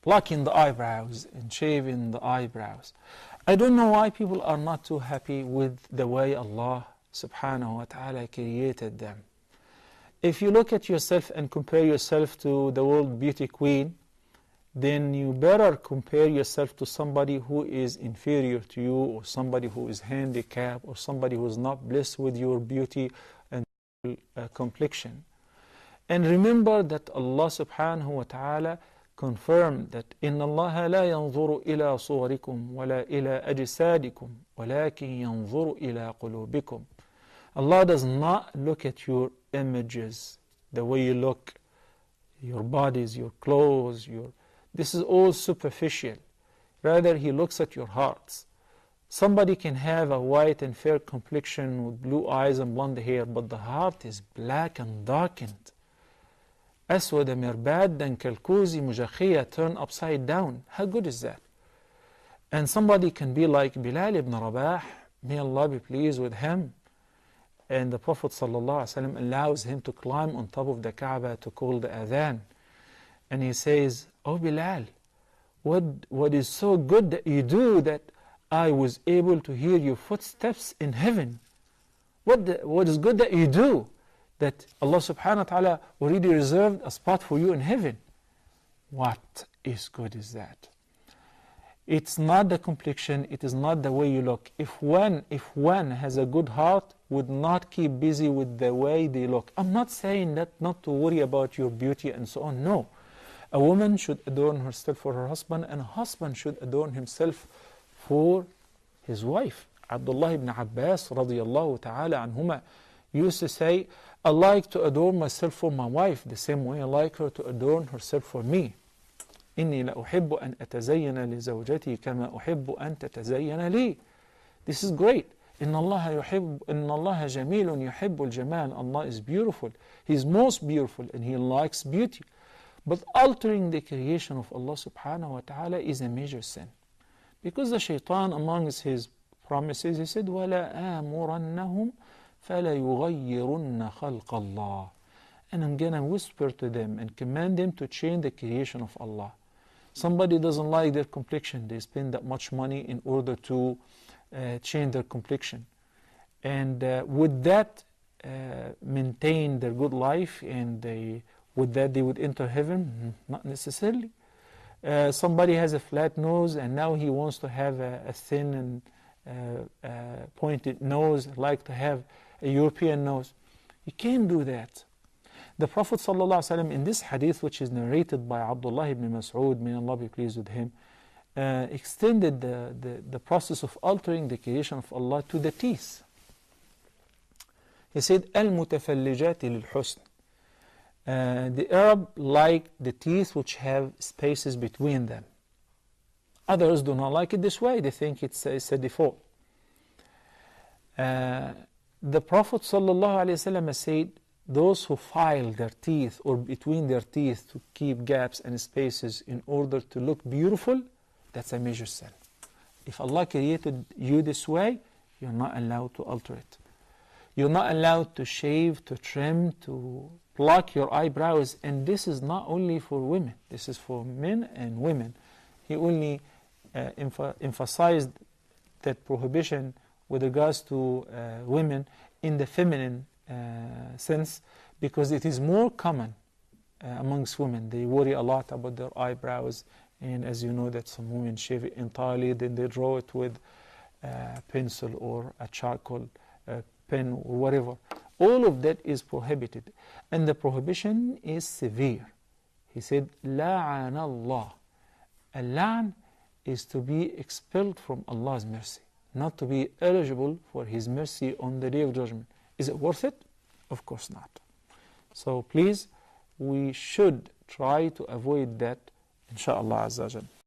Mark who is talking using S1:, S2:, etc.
S1: plucking the eyebrows and shaving the eyebrows. I don't know why people are not too happy with the way Allah subhanahu wa ta'ala created them. If you look at yourself and compare yourself to the world beauty queen, then you better compare yourself to somebody who is inferior to you, or somebody who is handicapped, or somebody who is not blessed with your beauty and complexion. And remember that Allah subhanahu wa ta'ala confirmed that إِنَّ اللَّهَ لَا يَنظُرُ إِلَى صُوَرِكُمْ وَلَا إِلَى أَجْسَادِكُمْ وَلَكِنْ يَنظُرُ إِلَى قُلُوبِكُمْ. Allah does not look at your images, the way you look, your bodies, your clothes, this is all superficial. Rather, He looks at your hearts. Somebody can have a white and fair complexion with blue eyes and blonde hair, but the heart is black and darkened. أسود مربادا كالكوز مجخية, turn upside down. How good is that? And somebody can be like Bilal ibn Rabah, may Allah be pleased with him. And the Prophet ﷺ allows him to climb on top of the Kaaba to call the adhan. And he says, "Oh Bilal, what is so good that you do that I was able to hear your footsteps in heaven? What is good that you do that Allah subhanahu wa ta'ala already reserved a spot for you in heaven?" What is good is that? It's not the complexion, it is not the way you look. If one has a good heart, would not keep busy with the way they look. I'm not saying that not to worry about your beauty and so on, no. A woman should adorn herself for her husband, and a husband should adorn himself for his wife. Abdullah ibn Abbas radiyallahu ta'ala anhuma used to say, "I like to adorn myself for my wife the same way I like her to adorn herself for me. إني لأحب أن أتزين لزوجتي كما أحب أن تتزين لي." This is great. إن الله جميل يحب الجمال. Allah is beautiful. He is most beautiful and He likes beauty. But altering the creation of Allah subhanahu wa ta'ala is a major sin. Because the shaitan, amongst his promises, he said, وَلَا آمُرَنَّهُمْ فَلَيُغَيِّرُنَّ خَلْقَ اللَّهِ. And I'm going to whisper to them and command them to change the creation of Allah. Somebody doesn't like their complexion, they spend that much money in order to change their complexion. And would that maintain their good life, and would that they would enter heaven? Not necessarily. Somebody has a flat nose and now he wants to have a thin and pointed nose, like to have a European nose. You can't do that. The Prophet ﷺ in this hadith, which is narrated by Abdullah ibn Mas'ud, may Allah be pleased with him, extended the process of altering the creation of Allah to the teeth. He said, "Al-mutafallijati lil-husn." The Arab like the teeth which have spaces between them. Others do not like it this way. They think it's a default. The Prophet ﷺ said, those who file their teeth or between their teeth to keep gaps and spaces in order to look beautiful, that's a major sin. If Allah created you this way, you're not allowed to alter it. You're not allowed to shave, to trim, to pluck your eyebrows. And this is not only for women, this is for men and women. He only emphasized that prohibition with regards to women in the feminine sense, because it is more common amongst women. They worry a lot about their eyebrows, and as you know that some women shave it entirely, then they draw it with a pencil or a charcoal pen or whatever. All of that is prohibited, and the prohibition is severe. He said, لَعَنَ اللَّهِ. Al-la'n is to be expelled from Allah's mercy, not to be eligible for His mercy on the Day of Judgment. Is it worth it? Of course not. So please, we should try to avoid that, inshaAllah Azza wa Jal.